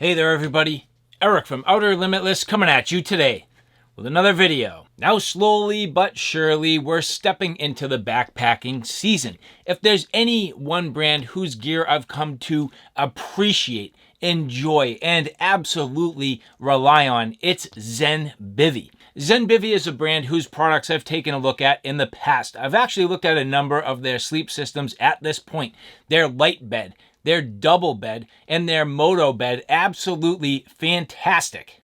Hey there everybody, Eric from Outer Limitless coming at you today with another video. Now slowly but surely we're stepping into the backpacking season. If there's any one brand whose gear I've come to appreciate, enjoy, and absolutely rely on, it's Zenbivy. Zenbivy is a brand whose products I've taken a look at in the past. I've actually looked at a number of their sleep systems at this point. Their light bed, their double bed, and their moto bed, absolutely fantastic.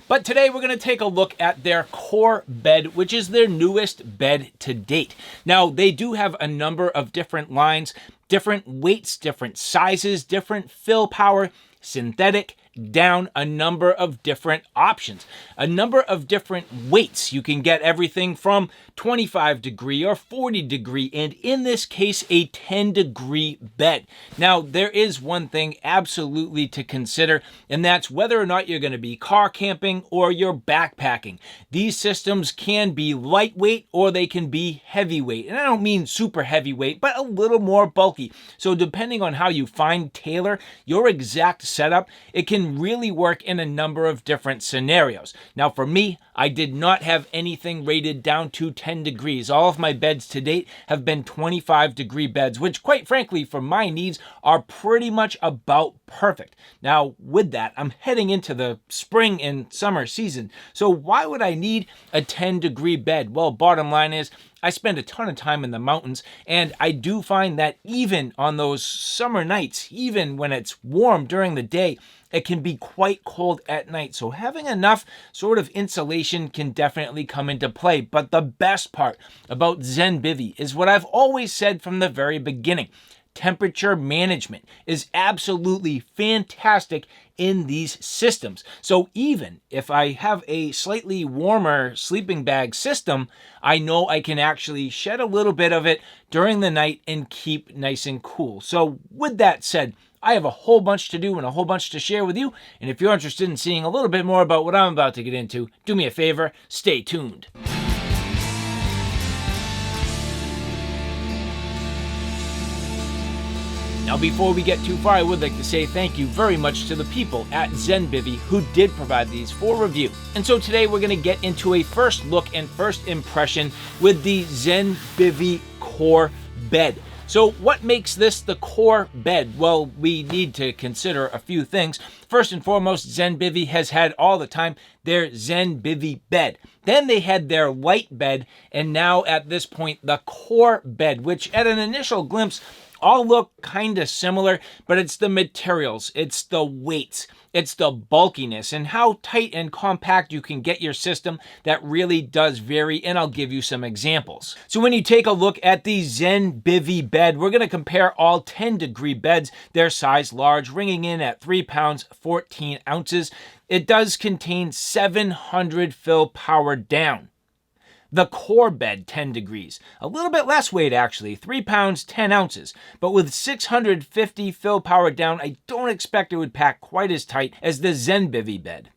But today we're going to take a look at their core bed, which is their newest bed to date. Now, they do have a number of different lines, different weights, different sizes, different fill power, synthetic, down, a number of different options, a number of different weights. You can get everything from 25 degree or 40 degree, and in this case, a 10 degree bed. Now, there is one thing absolutely to consider, and that's whether or not you're going to be car camping or you're backpacking. These systems can be lightweight or they can be heavyweight, and I don't mean super heavyweight, but a little more bulky. So depending on how you fine tailor your exact setup, it can really work in a number of different scenarios. Now for me, I did not have anything rated down to 10 degrees. All of my beds to date have been 25 degree beds, which quite frankly for my needs are pretty much about perfect. Now with that, I'm heading into the spring and summer season. So why would I need a 10 degree bed? Well, bottom line is, I spend a ton of time in the mountains, and I do find that even on those summer nights, even when it's warm during the day, it can be quite cold at night. So having enough sort of insulation can definitely come into play. But the best part about Zenbivy is what I've always said from the very beginning. Temperature management is absolutely fantastic in these systems. So even if I have a slightly warmer sleeping bag system, I know I can actually shed a little bit of it during the night and keep nice and cool. So with that said, I have a whole bunch to do and a whole bunch to share with you. And if you're interested in seeing a little bit more about what I'm about to get into, do me a favor, stay tuned. Now, before we get too far, I would like to say thank you very much to the people at Zenbivy who did provide these for review. And so today we're going to get into a first look and first impression with the Zenbivy Core Bed. So what makes this the core bed? Well, we need to consider a few things. First and foremost, Zenbivy has had all the time their Zenbivy bed. Then they had their light bed, and now at this point, the core bed, which at an initial glimpse all look kind of similar, but it's the materials, it's the weights, it's the bulkiness, and how tight and compact you can get your system that really does vary, and I'll give you some examples. So when you take a look at the Zenbivy bed, we're going to compare all 10 degree beds, their size large, ringing in at 3 pounds, 14 ounces. It does contain 700 fill power down. The core bed, 10 degrees. A little bit less weight actually, 3 pounds, 10 ounces. But with 650 fill power down, I don't expect it would pack quite as tight as the Zenbivy bed.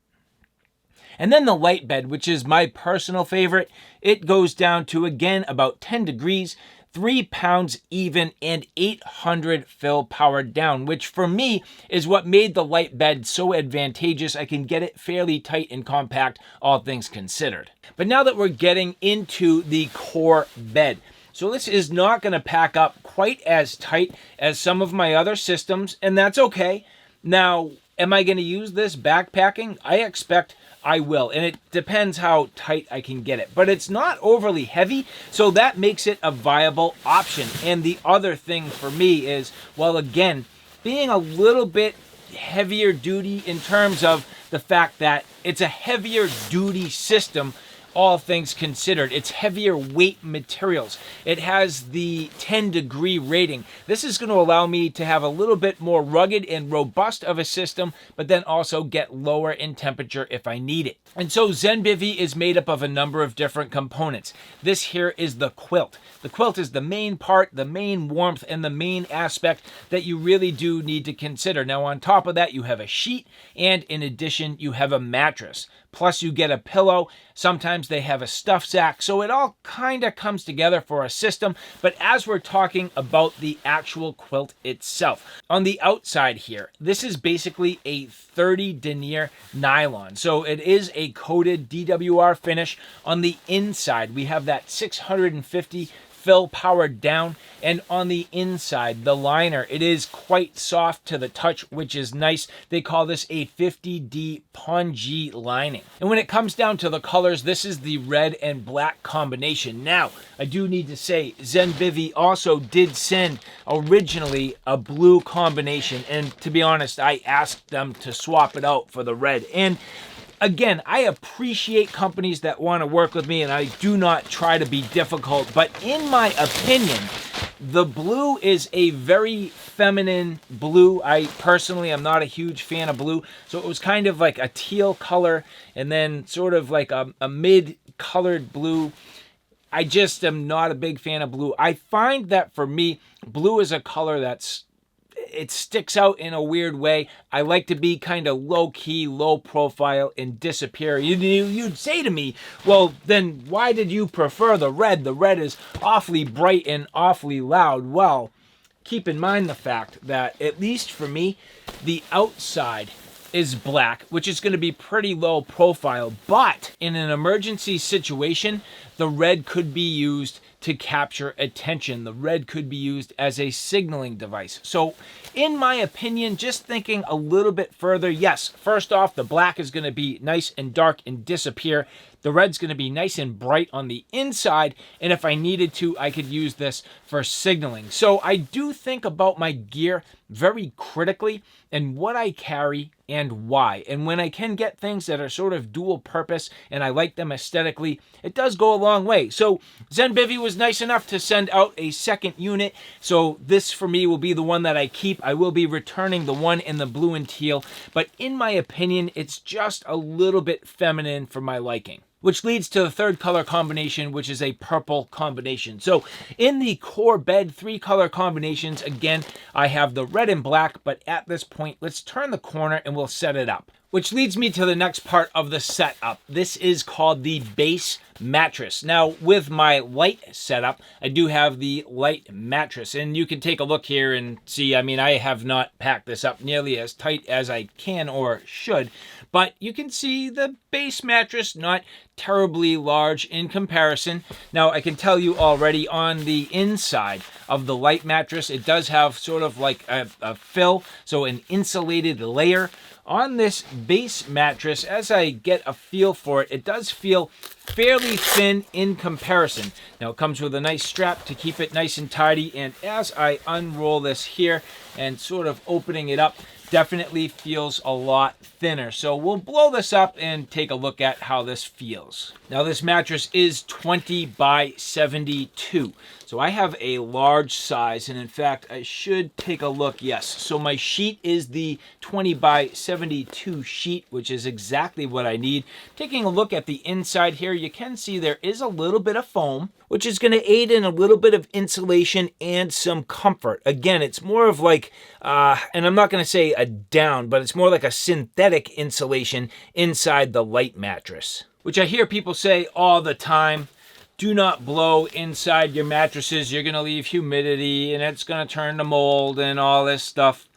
And then the light bed, which is my personal favorite, it goes down to, again, about 10 degrees, 3 pounds even, and 800 fill power down, which for me is what made the light bed so advantageous. I can get it fairly tight and compact, all things considered. But now that we're getting into the core bed, so this is not going to pack up quite as tight as some of my other systems, and that's okay. Now, am I going to use this backpacking? I expect I will, and it depends how tight I can get it. But it's not overly heavy, so that makes it a viable option. And the other thing for me is, well, again, being a little bit heavier duty in terms of the fact that it's a heavier duty system, all things considered. It's heavier weight materials. It has the 10 degree rating. This is going to allow me to have a little bit more rugged and robust of a system, but then also get lower in temperature if I need it. And so Zenbivy is made up of a number of different components. This here is the quilt. The quilt is the main part, the main warmth, and the main aspect that you really do need to consider. Now on top of that, you have a sheet, and in addition, you have a mattress. Plus you get a pillow. Sometimes Sometimes they have a stuff sack. So it all kind of comes together for a system. But as we're talking about the actual quilt itself, on the outside here, this is basically a 30 denier nylon. So it is a coated DWR finish. On the inside, we have that 650 fill powered down, and on the inside, the liner, it is quite soft to the touch, which is nice. They call this a 50D pongee lining. And when it comes down to the colors, this is the red and black combination. Now, I do need to say, Zenbivy also did send originally a blue combination, and to be honest, I asked them to swap it out for the red. And again, I appreciate companies that want to work with me, and I do not try to be difficult, but in my opinion, the blue is a very feminine blue. I personally am not a huge fan of blue, so it was kind of like a teal color and then sort of like a mid-colored blue. I just am not a big fan of blue. I find that for me, blue is a color it sticks out in a weird way. I like to be kind of low-key, low-profile, and disappear. You'd say to me, well, then why did you prefer the red? The red is awfully bright and awfully loud. Well, keep in mind the fact that, at least for me, the outside is black, which is going to be pretty low profile, but in an emergency situation, the red could be used to capture attention. The red could be used as a signaling device. So in my opinion, just thinking a little bit further, yes, first off, the black is going to be nice and dark and disappear. The red's going to be nice and bright on the inside, and if I needed to, I could use this for signaling. So I do think about my gear very critically and what I carry and why. And when I can get things that are sort of dual purpose and I like them aesthetically, it does go a long way. So Zenbivy was nice enough to send out a second unit. So this for me will be the one that I keep. I will be returning the one in the blue and teal, but in my opinion, it's just a little bit feminine for my liking. Which leads to the third color combination, which is a purple combination. So in the core bed, 3 color combinations, again, I have the red and black, but at this point, let's turn the corner and we'll set it up. Which leads me to the next part of the setup. This is called the base mattress. Now, with my light setup, I do have the light mattress, and you can take a look here and see, I mean, I have not packed this up nearly as tight as I can or should, but you can see the base mattress not terribly large in comparison. Now, I can tell you already on the inside of the light mattress, it does have sort of like a fill, so an insulated layer. On this base mattress, as I get a feel for it, it does feel fairly thin in comparison. Now, it comes with a nice strap to keep it nice and tidy, and as I unroll this here and sort of opening it up, definitely feels a lot thinner. So we'll blow this up and take a look at how this feels. Now, this mattress is 20 by 72. So I have a large size, and in fact, I should take a look. Yes, so my sheet is the 20 by 72 sheet, which is exactly what I need. Taking a look at the inside here, you can see there is a little bit of foam, which is going to aid in a little bit of insulation and some comfort. Again, it's more of like, and I'm not going to say a down, but it's more like a synthetic insulation inside the light mattress, which I hear people say all the time. Do not blow inside your mattresses. You're going to leave humidity and it's going to turn to mold and all this stuff.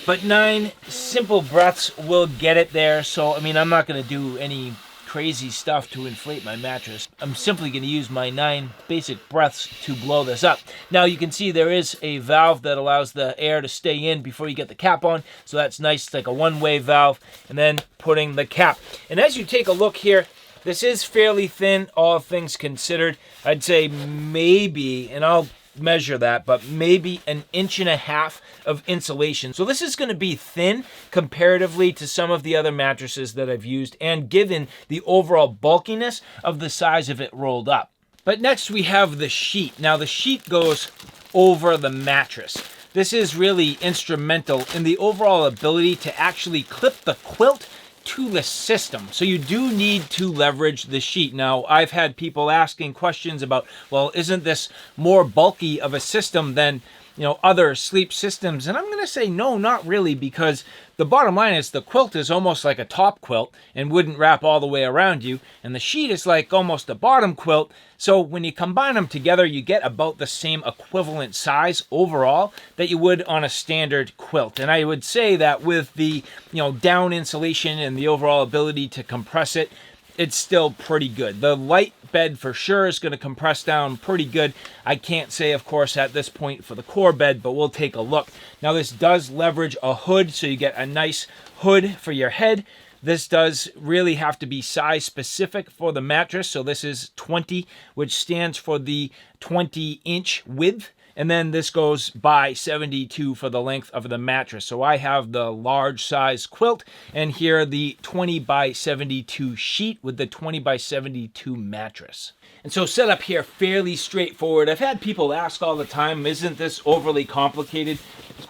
But 9 simple breaths will get it there. So, I mean, I'm not going to do any crazy stuff to inflate my mattress. I'm simply going to use my 9 basic breaths to blow this up. Now, you can see there is a valve that allows the air to stay in before you get the cap on. So that's nice. It's like a one-way valve. And then putting the cap. And as you take a look here, this is fairly thin, all things considered. I'd say maybe, and I'll measure that, but maybe 1.5 inches of insulation. So this is going to be thin comparatively to some of the other mattresses that I've used, and given the overall bulkiness of the size of it rolled up. But next we have the sheet. Now the sheet goes over the mattress. This is really instrumental in the overall ability to actually clip the quilt two-less system, so you do need to leverage the sheet. Now, I've had people asking questions about, well, isn't this more bulky of a system than, you know, other sleep systems? And I'm going to say no, not really, because the bottom line is the quilt is almost like a top quilt and wouldn't wrap all the way around you, and the sheet is like almost a bottom quilt. So when you combine them together, you get about the same equivalent size overall that you would on a standard quilt. And I would say that with the, you know, down insulation and the overall ability to compress it, it's still pretty good. The light bed for sure is going to compress down pretty good. I can't say, of course, at this point for the core bed, but we'll take a look. Now, this does leverage a hood, so you get a nice hood for your head. This does really have to be size specific for the mattress. So this is 20, which stands for the 20-inch width. And then this goes by 72 for the length of the mattress. So I have the large size quilt, and here the 20 by 72 sheet with the 20 by 72 mattress. And so setup here fairly straightforward. I've had people ask all the time, isn't this overly complicated?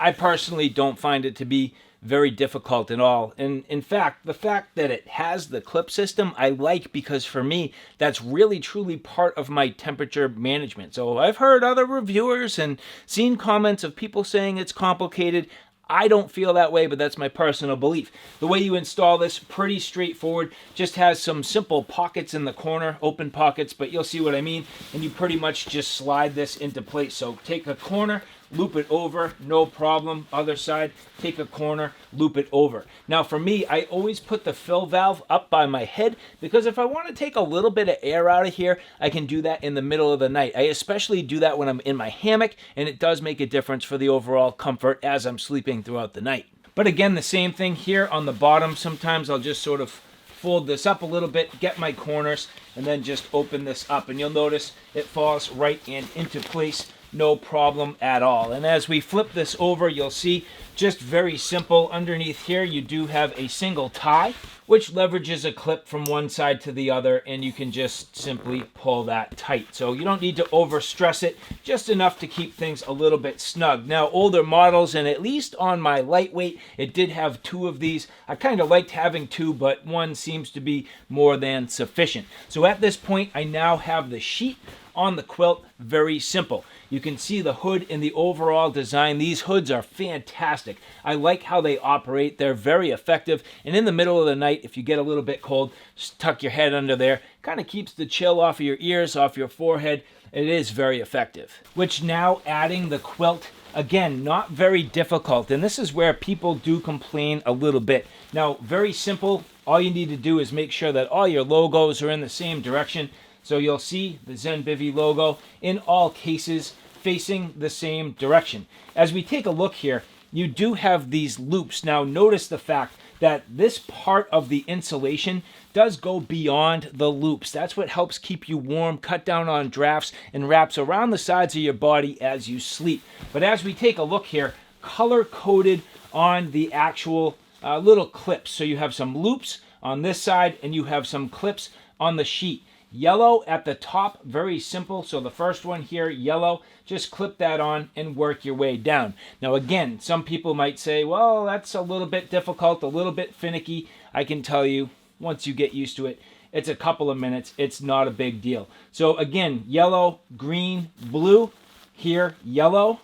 I personally don't find it to be very difficult at all. And in fact, the fact that it has the clip system, I like, because for me, that's really truly part of my temperature management. So I've heard other reviewers and seen comments of people saying it's complicated. I don't feel that way, but that's my personal belief. The way you install this, pretty straightforward. Just has some simple pockets in the corner, open pockets, but you'll see what I mean. And you pretty much just slide this into place. So take a corner, loop it over, no problem. Other side, take a corner, loop it over. Now for me, I always put the fill valve up by my head, because if I want to take a little bit of air out of here, I can do that in the middle of the night. I especially do that when I'm in my hammock, and it does make a difference for the overall comfort as I'm sleeping throughout the night. But again, the same thing here on the bottom. Sometimes I'll just sort of fold this up a little bit, get my corners, and then just open this up. And you'll notice it falls right into place. No problem at all. And as we flip this over, you'll see just very simple. Underneath here, you do have a single tie, which leverages a clip from one side to the other, and you can just simply pull that tight. So you don't need to overstress it, just enough to keep things a little bit snug. Now, older models, and at least on my lightweight, it did have two of these. I kind of liked having two, but one seems to be more than sufficient. So at this point, I now have the sheet on the quilt. Very simple. You can see the hood in the overall design. These hoods are fantastic. I like how they operate. They're very effective. And in the middle of the night, if you get a little bit cold, just tuck your head under there. Kind of keeps the chill off of your ears, off your forehead. It is very effective. Which now adding the quilt, again, not very difficult. And this is where people do complain a little bit. Now, very simple. All you need to do is make sure that all your logos are in the same direction. So you'll see the Zenbivy logo in all cases facing the same direction. As we take a look here, you do have these loops. Now notice the fact that this part of the insulation does go beyond the loops. That's what helps keep you warm, cut down on drafts, and wraps around the sides of your body as you sleep. But as we take a look here, color-coded on the actual little clips. So you have some loops on this side, and you have some clips on the sheet. Yellow at the top, very simple. So the first one here, yellow, just clip that on and work your way down. Now again, some people might say, well, that's a little bit difficult, a little bit finicky. I can tell you, once you get used to it, it's a couple of minutes. It's not a big deal. So again, yellow, green, blue, here, yellow.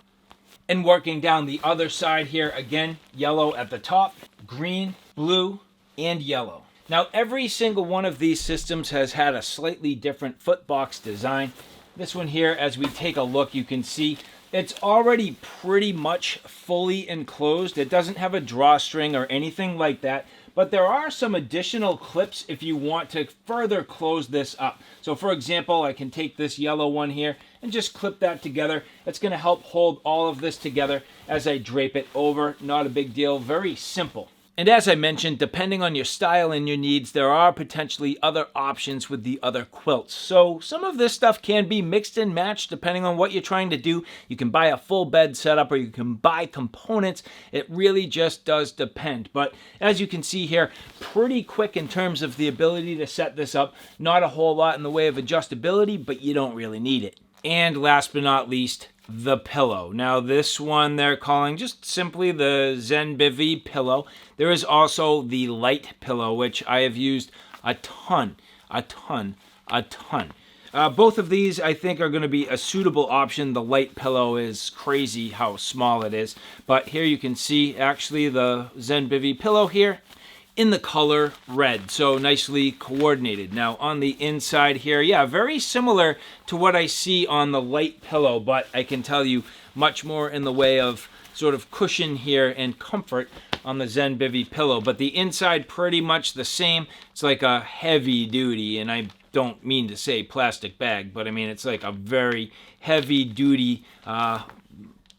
And working down the other side here, again, yellow at the top, green, blue, and yellow. Now, every single one of these systems has had a slightly different footbox design. This one here, as we take a look, you can see it's already pretty much fully enclosed. It doesn't have a drawstring or anything like that, but there are some additional clips if you want to further close this up. So for example, I can take this yellow one here and just clip that together. It's going to help hold all of this together as I drape it over. Not a big deal, very simple. And as I mentioned, depending on your style and your needs, there are potentially other options with the other quilts. So some of this stuff can be mixed and matched depending on what you're trying to do. You can buy a full bed setup or you can buy components. It really just does depend. But as you can see here, pretty quick in terms of the ability to set this up. Not a whole lot in the way of adjustability, but you don't really need it. And last but not least, the pillow. Now this one they're calling just simply the Zenbivy pillow. There is also the light pillow, which I have used a ton. Both of these I think are going to be a suitable option. The light pillow is crazy how small it is, but here you can see actually the Zenbivy pillow here in the color red, so nicely coordinated. Now on the inside here, yeah, very similar to what I see on the light pillow, but I can tell you much more in the way of sort of cushion here and comfort on the Zenbivy pillow. But the inside pretty much the same. It's like a heavy duty, and I don't mean to say plastic bag, but I mean it's like a very heavy duty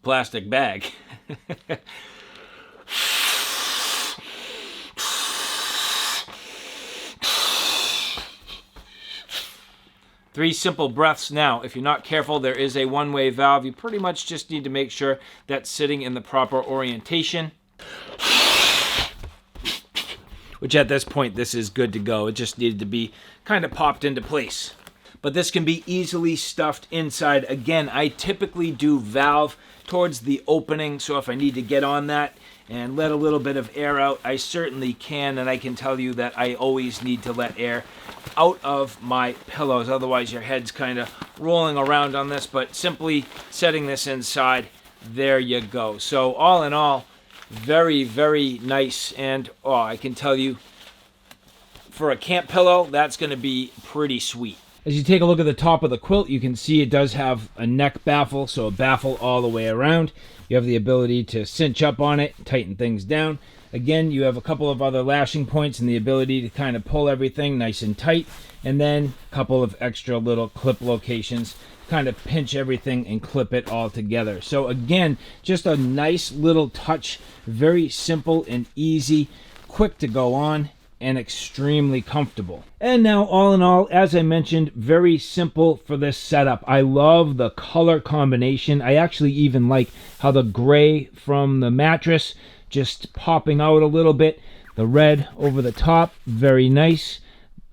plastic bag. Three simple breaths. Now, if you're not careful, there is a one-way valve. You pretty much just need to make sure that's sitting in the proper orientation. Which at this point, this is good to go. It just needed to be kind of popped into place. But this can be easily stuffed inside. Again, I typically do valve towards the opening, so if I need to get on that and let a little bit of air out, I certainly can, and I can tell you that I always need to let air out of my pillows, otherwise your head's kind of rolling around on this. But simply setting this inside, there you go. So all in all, very, very nice, and oh, I can tell you, for a camp pillow, that's going to be pretty sweet. As you take a look at the top of the quilt, you can see it does have a neck baffle, so a baffle all the way around. You have the ability to cinch up on it, tighten things down. Again, you have a couple of other lashing points and the ability to kind of pull everything nice and tight. And then a couple of extra little clip locations, kind of pinch everything and clip it all together. So again, just a nice little touch, very simple and easy, quick to go on, and extremely comfortable. And now, all in all, as I mentioned, very simple for this setup. I love the color combination. I actually even like how the gray from the mattress just popping out a little bit. The red over the top, very nice.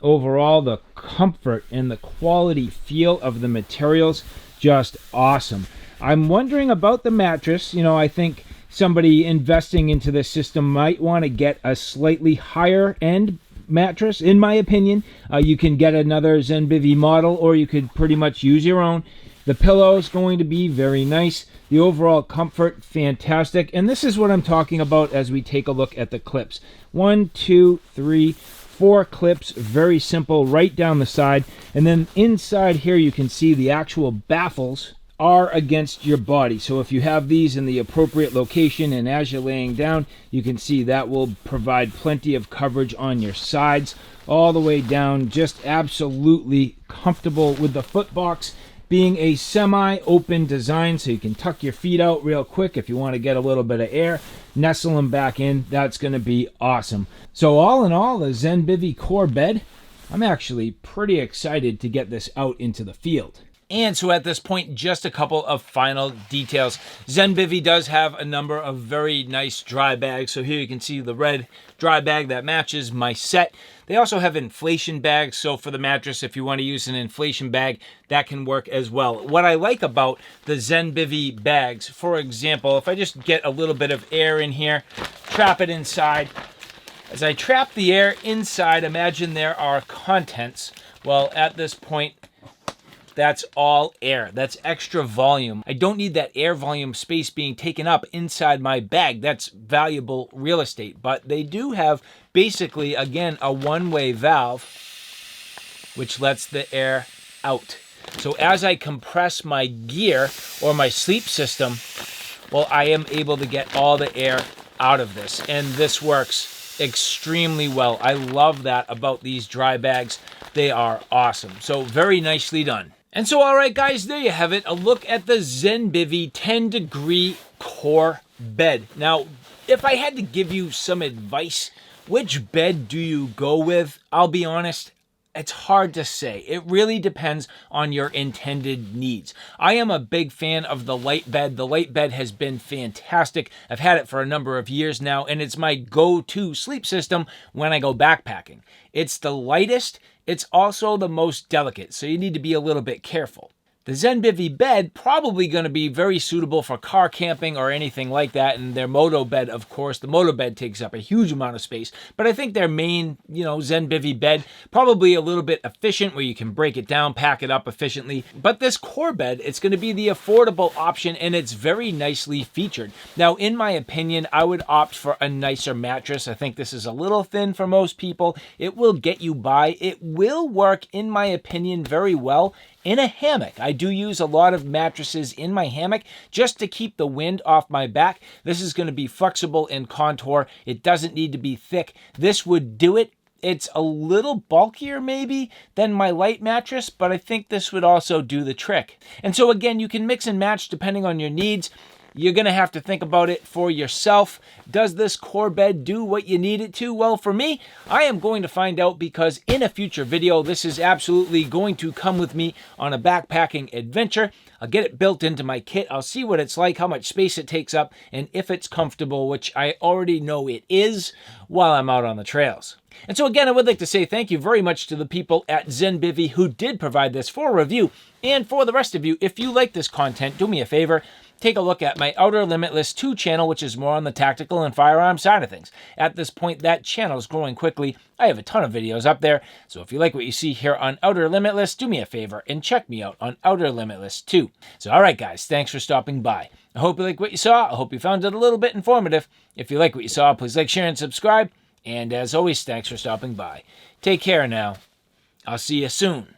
Overall, the comfort and the quality feel of the materials, just awesome. I'm wondering about the mattress. You know, I think somebody investing into this system might want to get a slightly higher end mattress. In my opinion, you can get another Zenbivy model, or you could pretty much use your own. The pillow is going to be very nice. The overall comfort, fantastic. And this is what I'm talking about as we take a look at the clips. 1, 2, 3, 4 clips, very simple, right down the side. And then inside here you can see the actual baffles are against your body. So if you have these in the appropriate location and as you're laying down, you can see that will provide plenty of coverage on your sides all the way down. Just absolutely comfortable with the foot box being a semi-open design, so you can tuck your feet out real quick if you want to get a little bit of air, nestle them back in. That's going to be awesome. So all in all, the Zenbivy Core Bed, I'm actually pretty excited to get this out into the field. And so at this point, just a couple of final details. Zenbivy does have a number of very nice dry bags. So here you can see the red dry bag that matches my set. They also have inflation bags. So for the mattress, if you want to use an inflation bag, that can work as well. What I like about the Zenbivy bags, for example, if I just get a little bit of air in here, trap it inside. As I trap the air inside, imagine there are contents. Well, at this point, that's all air. That's extra volume. I don't need that air volume space being taken up inside my bag. That's valuable real estate. But they do have basically, again, a one-way valve which lets the air out. So as I compress my gear or my sleep system, well, I am able to get all the air out of this. And this works extremely well. I love that about these dry bags. They are awesome. So very nicely done. And so, all right, guys, there you have it. A look at the Zenbivy 10-degree core bed. Now, if I had to give you some advice, which bed do you go with? I'll be honest, it's hard to say. It really depends on your intended needs. I am a big fan of the light bed. The light bed has been fantastic. I've had it for a number of years now, and it's my go-to sleep system when I go backpacking. It's the lightest. It's also the most delicate, so you need to be a little bit careful. The Zenbivy bed probably going to be very suitable for car camping or anything like that. And their moto bed, of course, the moto bed takes up a huge amount of space. But I think their main, Zenbivy bed, probably a little bit efficient where you can break it down, pack it up efficiently. But this core bed, it's going to be the affordable option, and it's very nicely featured. Now, in my opinion, I would opt for a nicer mattress. I think this is a little thin for most people. It will get you by. It will work, in my opinion, very well in a hammock. I do use a lot of mattresses in my hammock just to keep the wind off my back. This is going to be flexible in contour. It doesn't need to be thick. This would do it. It's a little bulkier maybe than my light mattress, but I think this would also do the trick. And so again, you can mix and match depending on your needs. You're going to have to think about it for yourself. Does this core bed do what you need it to? Well, for me, I am going to find out, because in a future video, this is absolutely going to come with me on a backpacking adventure. I'll get it built into my kit. I'll see what it's like, how much space it takes up, and if it's comfortable, which I already know it is, while I'm out on the trails. And so again, I would like to say thank you very much to the people at Zenbivy who did provide this for review. And for the rest of you, if you like this content, do me a favor. Take a look at my OUTER LIMITLESS 2 channel, which is more on the tactical and firearm side of things. At this point, that channel is growing quickly. I have a ton of videos up there, so if you like what you see here on OUTER LIMITLESS, do me a favor and check me out on OUTER LIMITLESS 2. So all right, guys, thanks for stopping by. I hope you like what you saw. I hope you found it a little bit informative. If you like what you saw, please like, share, and subscribe. And as always, thanks for stopping by. Take care now. I'll see you soon.